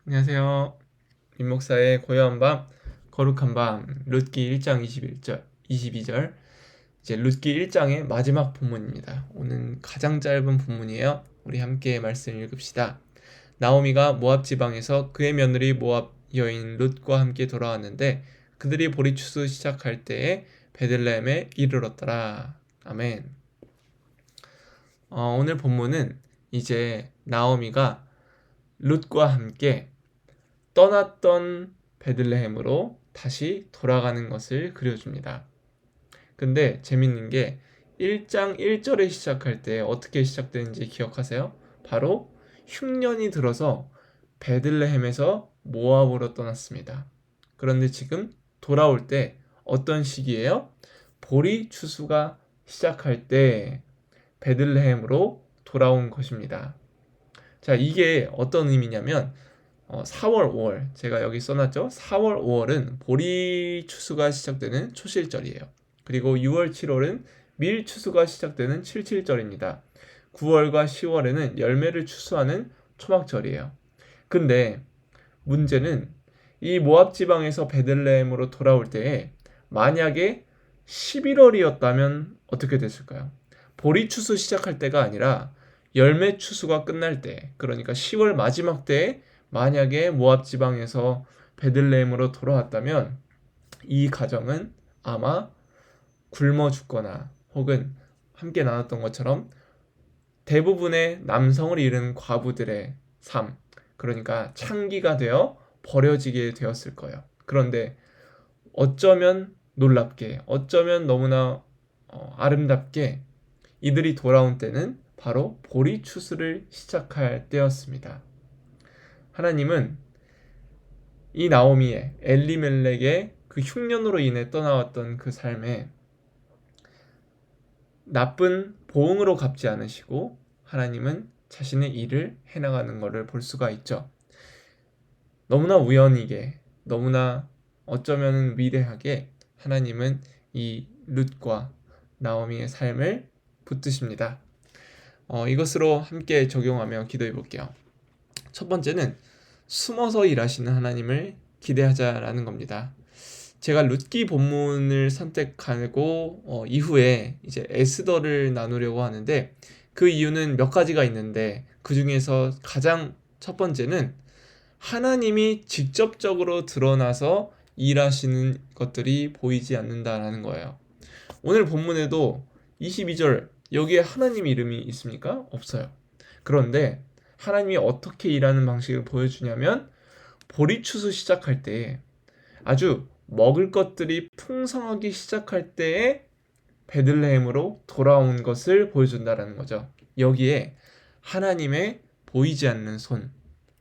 안녕하세요. 민목사의 고요한 밤, 거룩한 밤, 룻기 1장 21절, 22절. 이제 룻기 1장의 마지막 본문입니다. 오늘 가장 짧은 본문이에요. 우리 함께 말씀 읽읍시다. 나오미가 모압 지방에서 그의 며느리 모압 여인 룻과 함께 돌아왔는데 그들이 보리추수 시작할 때에 베들레헴에 이르렀더라. 아멘. 오늘 본문은 이제 나오미가 룻과 함께 떠났던 베들레헴으로 다시 돌아가는 것을 그려줍니다. 근데 재밌는 게 1장 1절에 시작할 때 어떻게 시작되는지 기억하세요? 바로 흉년이 들어서 베들레헴에서 모압으로 떠났습니다. 그런데 지금 돌아올 때 어떤 시기예요? 보리 추수가 시작할 때 베들레헴으로 돌아온 것입니다. 자, 이게 어떤 의미냐면 4월, 5월 제가 여기 써놨죠. 4월, 5월은 보리 추수가 시작되는 초실절이에요. 그리고 6월, 7월은 밀 추수가 시작되는 칠칠절입니다. 9월과 10월에는 열매를 추수하는 초막절이에요. 근데 문제는 이 모압 지방에서 베들레헴으로 돌아올 때에 만약에 11월이었다면 어떻게 됐을까요? 보리 추수 시작할 때가 아니라 열매 추수가 끝날 때, 그러니까 10월 마지막 때에 만약에 모압 지방에서 베들레헴으로 돌아왔다면 이 가정은 아마 굶어 죽거나 혹은 함께 나눴던 것처럼 대부분의 남성을 잃은 과부들의 삶, 그러니까 창기가 되어 버려지게 되었을 거예요. 그런데 어쩌면 놀랍게, 어쩌면 너무나 아름답게 이들이 돌아온 때는 바로 보리 추수를 시작할 때였습니다. 하나님은 이 나오미의 엘리멜렉의 그 흉년으로 인해 떠나왔던 그 삶에 나쁜 보응으로 갚지 않으시고 하나님은 자신의 일을 해나가는 것을 볼 수가 있죠. 너무나 우연이게, 너무나 어쩌면 위대하게 하나님은 이 룻과 나오미의 삶을 붙드십니다. 이것으로 함께 적용하며 기도해 볼게요. 첫 번째는 숨어서 일하시는 하나님을 기대하자라는 겁니다. 제가 룻기 본문을 선택하고 이후에 이제 에스더를 나누려고 하는데 그 이유는 몇 가지가 있는데 그 중에서 가장 첫 번째는 하나님이 직접적으로 드러나서 일하시는 것들이 보이지 않는다라는 거예요. 오늘 본문에도 22절 여기에 하나님 이름이 있습니까? 없어요. 그런데 하나님이 어떻게 일하는 방식을 보여주냐면 보리추수 시작할 때 아주 먹을 것들이 풍성하기 시작할 때에 베들레헴으로 돌아온 것을 보여준다라는 거죠. 여기에 하나님의 보이지 않는 손,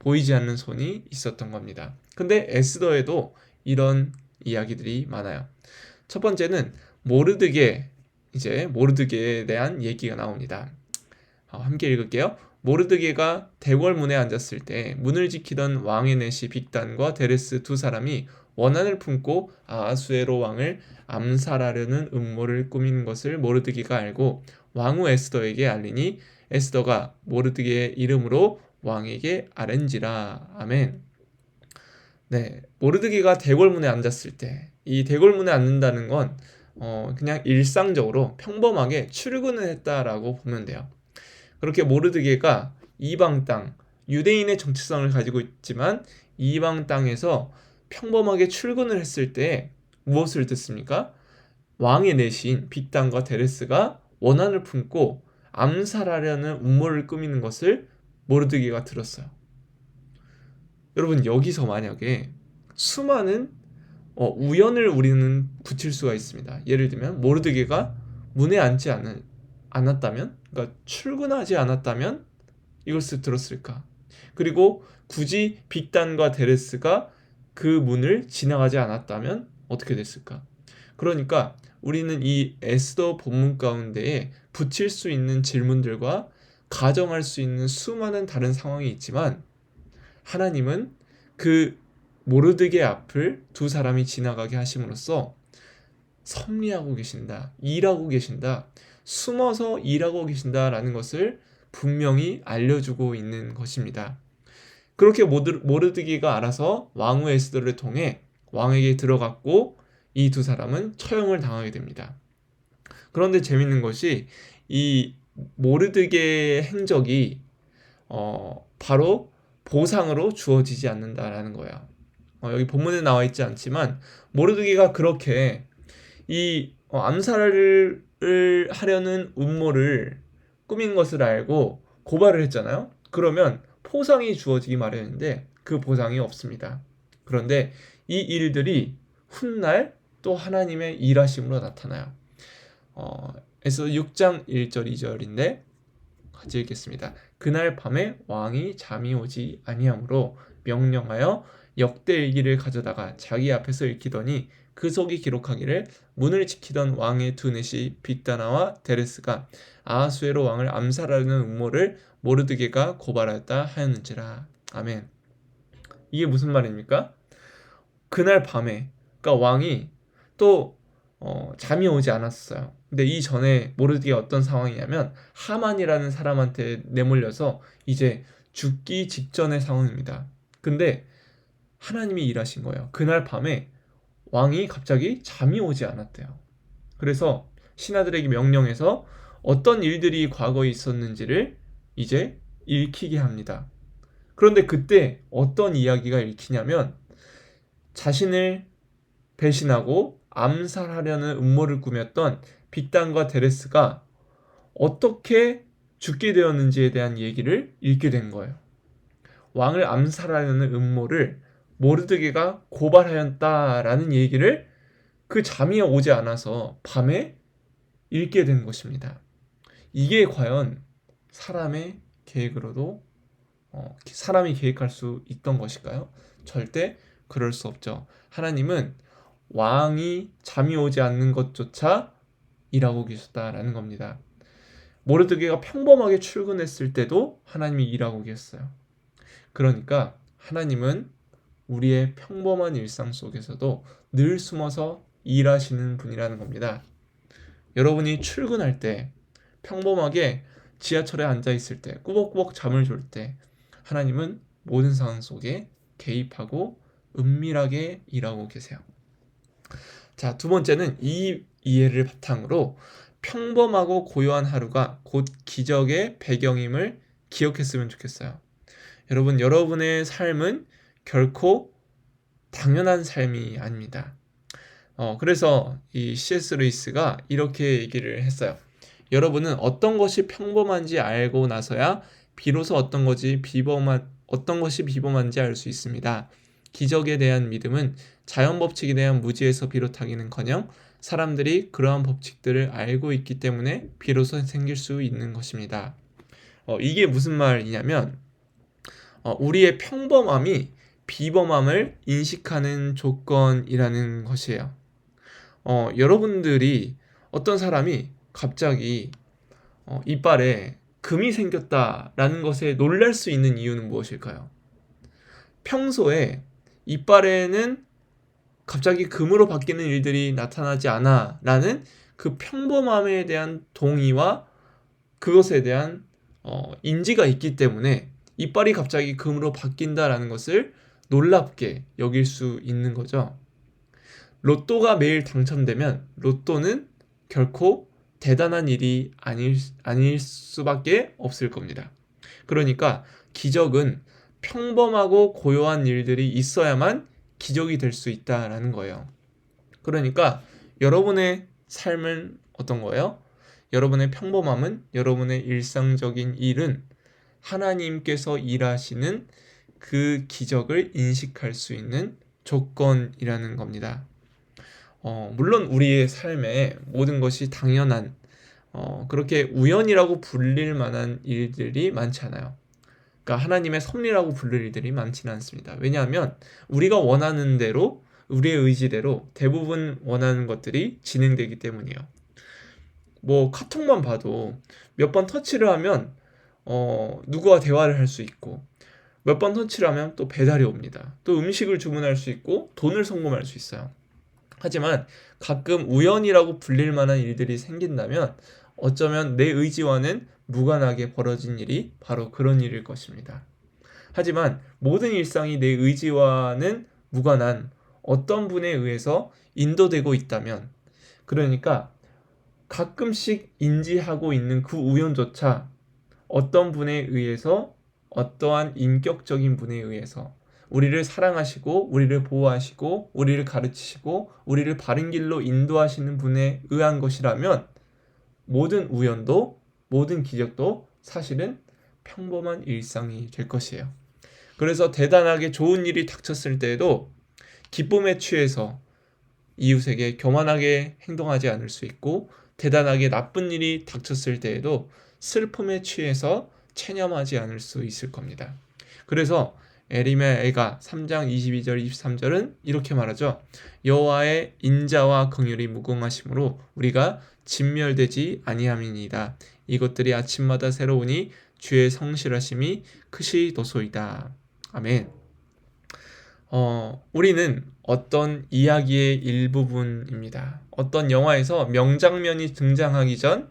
보이지 않는 손이 있었던 겁니다. 근데 에스더에도 이런 이야기들이 많아요. 첫 번째는 모르드게에 대한 얘기가 나옵니다. 함께 읽을게요. 모르드게가 대궐문에 앉았을 때 문을 지키던 왕의 내시 빅단과 데레스 두 사람이 원한을 품고 아하수에로 왕을 암살하려는 음모를 꾸민 것을 모르드게가 알고 왕후 에스더에게 알리니 에스더가 모르드게의 이름으로 왕에게 아랜지라. 아멘. 네, 모르드게가 대궐문에 앉았을 때 이 대궐문에 앉는다는 건 그냥 일상적으로 평범하게 출근을 했다라고 보면 돼요. 그렇게 모르드게가 이방 땅, 유대인의 정체성을 가지고 있지만 이방 땅에서 평범하게 출근을 했을 때 무엇을 듣습니까? 왕의 내신 빅단과 데레스가 원한을 품고 암살하려는 음모를 꾸미는 것을 모르드게가 들었어요. 여러분, 여기서 만약에 수많은 우연을 우리는 붙일 수가 있습니다. 예를 들면 모르드게가 문에 앉지 않았다면, 그러니까 출근하지 않았다면 이것을 들었을까? 그리고 굳이 빅단과 데레스가 그 문을 지나가지 않았다면 어떻게 됐을까? 그러니까 우리는 이 에스더 본문 가운데에 붙일 수 있는 질문들과 가정할 수 있는 수많은 다른 상황이 있지만 하나님은 그 모르드게 앞을 두 사람이 지나가게 하심으로써 섭리하고 계신다, 일하고 계신다, 숨어서 일하고 계신다라는 것을 분명히 알려주고 있는 것입니다. 그렇게 모르드기가 알아서 왕후 에스더를 통해 왕에게 들어갔고 이 두 사람은 처형을 당하게 됩니다. 그런데 재밌는 것이 이 모르드게의 행적이 바로 보상으로 주어지지 않는다라는 거예요. 여기 본문에 나와 있지 않지만 모르드게가 그렇게 이 암살을 하려는 음모를 꾸민 것을 알고 고발을 했잖아요. 그러면 포상이 주어지기 마련인데 그 보상이 없습니다. 그런데 이 일들이 훗날 또 하나님의 일하심으로 나타나요. 에스더 6장 1절 2절인데 같이 읽겠습니다. 그날 밤에 왕이 잠이 오지 아니하므로 명령하여 역대일기를 가져다가 자기 앞에서 읽히더니 그 속이 기록하기를 문을 지키던 왕의 두넷이 빅다나와 데레스가 아하수에로 왕을 암살하려는 음모를 모르드게가 고발하였다 하였는지라. 아멘. 이게 무슨 말입니까? 그날 밤에 그러니까 왕이 또 잠이 오지 않았어요. 근데 이 전에 모르드게 어떤 상황이냐면 하만이라는 사람한테 내몰려서 이제 죽기 직전의 상황입니다. 근데 하나님이 일하신 거예요. 그날 밤에 왕이 갑자기 잠이 오지 않았대요. 그래서 신하들에게 명령해서 어떤 일들이 과거에 있었는지를 이제 읽히게 합니다. 그런데 그때 어떤 이야기가 읽히냐면 자신을 배신하고 암살하려는 음모를 꾸몄던 빅단과 데레스가 어떻게 죽게 되었는지에 대한 얘기를 읽게 된 거예요. 왕을 암살하려는 음모를 모르드게가 고발하였다라는 얘기를 그 잠이 오지 않아서 밤에 읽게 된 것입니다. 이게 과연 사람의 계획으로도 사람이 계획할 수 있던 것일까요? 절대 그럴 수 없죠. 하나님은 왕이 잠이 오지 않는 것조차 일하고 계셨다라는 겁니다. 모르드게가 평범하게 출근했을 때도 하나님이 일하고 계셨어요. 그러니까 하나님은 우리의 평범한 일상 속에서도 늘 숨어서 일하시는 분이라는 겁니다. 여러분이 출근할 때, 평범하게 지하철에 앉아 있을 때, 꾸벅꾸벅 잠을 졸 때 하나님은 모든 상황 속에 개입하고 은밀하게 일하고 계세요. 자, 두 번째는 이 이해를 바탕으로 평범하고 고요한 하루가 곧 기적의 배경임을 기억했으면 좋겠어요. 여러분, 여러분의 삶은 결코 당연한 삶이 아닙니다. 그래서 이 C.S. 루이스가 이렇게 얘기를 했어요. 여러분은 어떤 것이 평범한지 알고 나서야 비로소 어떤 것이 비범한지 알 수 있습니다. 기적에 대한 믿음은 자연 법칙에 대한 무지에서 비롯하기는커녕 사람들이 그러한 법칙들을 알고 있기 때문에 비로소 생길 수 있는 것입니다. 이게 무슨 말이냐면 우리의 평범함이 비범함을 인식하는 조건이라는 것이에요. 여러분들이 어떤 사람이 갑자기 이빨에 금이 생겼다라는 것에 놀랄 수 있는 이유는 무엇일까요? 평소에 이빨에는 갑자기 금으로 바뀌는 일들이 나타나지 않아 라는 그 평범함에 대한 동의와 그것에 대한 인지가 있기 때문에 이빨이 갑자기 금으로 바뀐다라는 것을 놀랍게 여길 수 있는 거죠. 로또가 매일 당첨되면 로또는 결코 대단한 일이 아닐 수밖에 없을 겁니다. 그러니까 기적은 평범하고 고요한 일들이 있어야만 기적이 될 수 있다라는 거예요. 그러니까 여러분의 삶은 어떤 거예요? 여러분의 평범함은, 여러분의 일상적인 일은 하나님께서 일하시는 그 기적을 인식할 수 있는 조건이라는 겁니다. 물론 우리의 삶에 모든 것이 당연한 그렇게 우연이라고 불릴 만한 일들이 많지 않아요. 그러니까 하나님의 섭리라고 부를 일들이 많지는 않습니다. 왜냐하면 우리가 원하는 대로, 우리의 의지대로 대부분 원하는 것들이 진행되기 때문이에요. 뭐 카톡만 봐도 몇 번 터치를 하면 누구와 대화를 할 수 있고, 몇 번 터치를 하면 또 배달이 옵니다. 또 음식을 주문할 수 있고 돈을 송금할 수 있어요. 하지만 가끔 우연이라고 불릴 만한 일들이 생긴다면 어쩌면 내 의지와는 무관하게 벌어진 일이 바로 그런 일일 것입니다. 하지만 모든 일상이 내 의지와는 무관한 어떤 분에 의해서 인도되고 있다면, 그러니까 가끔씩 인지하고 있는 그 우연조차 어떤 분에 의해서, 어떠한 인격적인 분에 의해서 우리를 사랑하시고 우리를 보호하시고 우리를 가르치시고 우리를 바른 길로 인도하시는 분에 의한 것이라면, 모든 우연도 모든 기적도 사실은 평범한 일상이 될 것이에요. 그래서 대단하게 좋은 일이 닥쳤을 때에도 기쁨에 취해서 이웃에게 교만하게 행동하지 않을 수 있고, 대단하게 나쁜 일이 닥쳤을 때에도 슬픔에 취해서 체념하지 않을 수 있을 겁니다. 그래서 에리메아가 3장 22절 23절은 이렇게 말하죠. 여호와의 인자와 긍휼이 무궁하심으로 우리가 진멸되지 아니함이니이다. 이것들이 아침마다 새로우니 주의 성실하심이 크시도소이다. 아멘. 우리는 어떤 이야기의 일부분입니다. 어떤 영화에서 명장면이 등장하기 전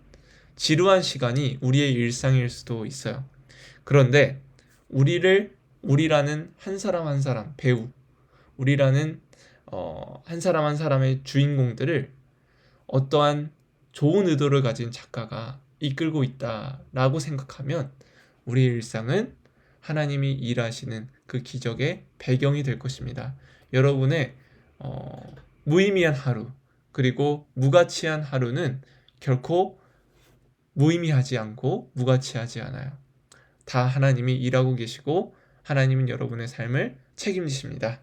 지루한 시간이 우리의 일상일 수도 있어요. 그런데 우리라는 한 사람 한 사람, 배우, 우리라는 한 사람 한 사람의 주인공들을 어떠한 좋은 의도를 가진 작가가 이끌고 있다라고 생각하면 우리의 일상은 하나님이 일하시는 그 기적의 배경이 될 것입니다. 여러분의 무의미한 하루, 그리고 무가치한 하루는 결코 무의미하지 않고 무가치하지 않아요. 다 하나님이 일하고 계시고 하나님은 여러분의 삶을 책임지십니다.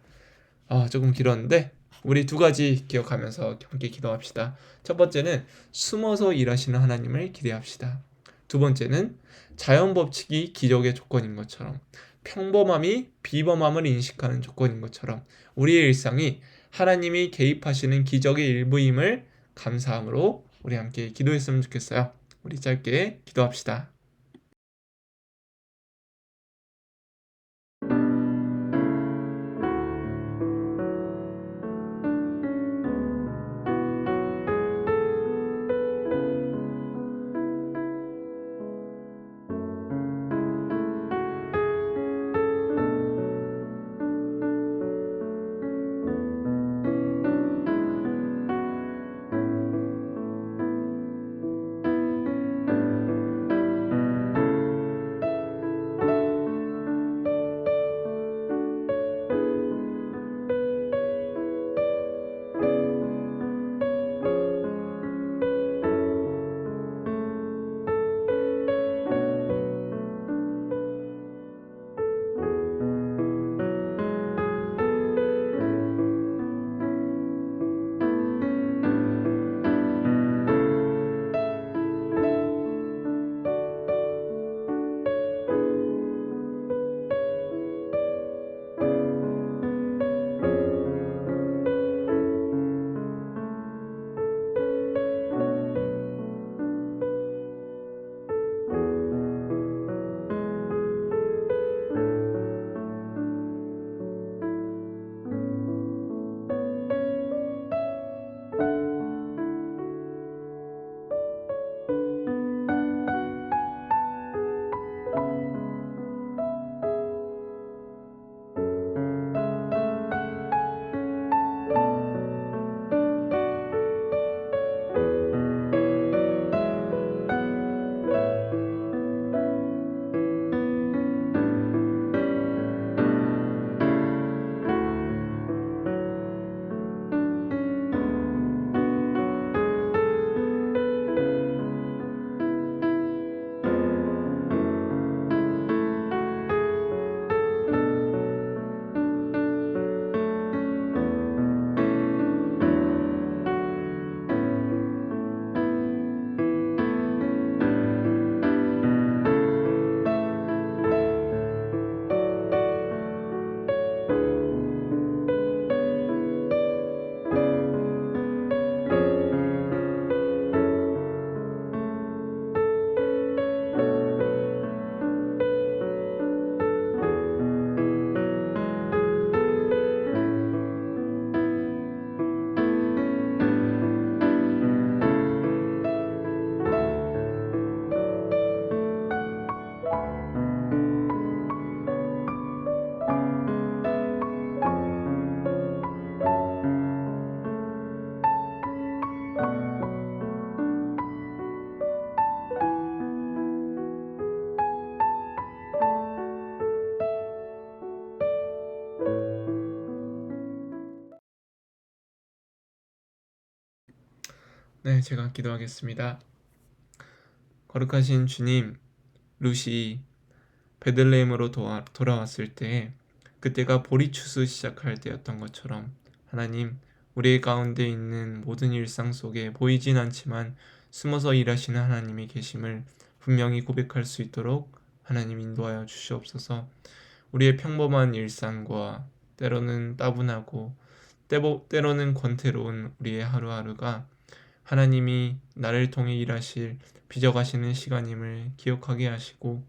조금 길었는데 우리 두 가지 기억하면서 함께 기도합시다. 첫 번째는 숨어서 일하시는 하나님을 기대합시다. 두 번째는 자연 법칙이 기적의 조건인 것처럼, 평범함이 비범함을 인식하는 조건인 것처럼 우리의 일상이 하나님이 개입하시는 기적의 일부임을 감사함으로 우리 함께 기도했으면 좋겠어요. 우리 짧게 기도합시다. 네, 제가 기도하겠습니다. 거룩하신 주님, 룻이 베들레헴으로 돌아왔을 때 그때가 보리추수 시작할 때였던 것처럼 하나님, 우리 가운데 있는 모든 일상 속에 보이진 않지만 숨어서 일하시는 하나님이 계심을 분명히 고백할 수 있도록 하나님 인도하여 주시옵소서. 우리의 평범한 일상과 때로는 따분하고 때로는 권태로운 우리의 하루하루가 하나님이 나를 통해 일하실 빚어가시는 시간임을 기억하게 하시고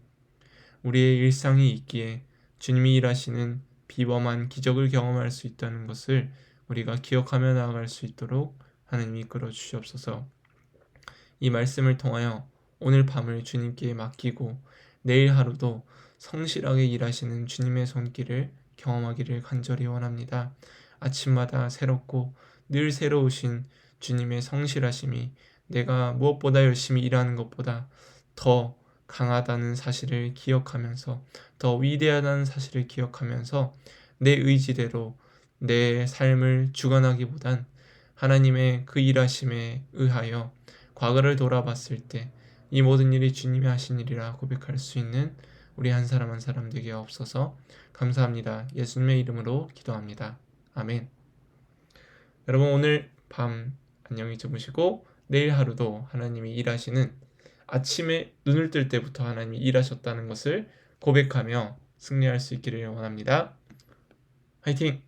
우리의 일상이 있기에 주님이 일하시는 비범한 기적을 경험할 수 있다는 것을 우리가 기억하며 나아갈 수 있도록 하나님이 이끌어 주시옵소서. 이 말씀을 통하여 오늘 밤을 주님께 맡기고 내일 하루도 성실하게 일하시는 주님의 손길을 경험하기를 간절히 원합니다. 아침마다 새롭고 늘 새로우신 주님의 성실하심이 내가 무엇보다 열심히 일하는 것보다 더 강하다는 사실을 기억하면서 더 위대하다는 사실을 기억하면서 내 의지대로 내 삶을 주관하기보단 하나님의 그 일하심에 의하여 과거를 돌아봤을 때 이 모든 일이 주님이 하신 일이라 고백할 수 있는 우리 한 사람 한 사람 되게 없어서 감사합니다. 예수님의 이름으로 기도합니다. 아멘. 여러분 오늘 밤 안녕히 주무시고 내일 하루도 하나님이 일하시는 아침에 눈을 뜰 때부터 하나님이 일하셨다는 것을 고백하며 승리할 수 있기를 원합니다. 화이팅!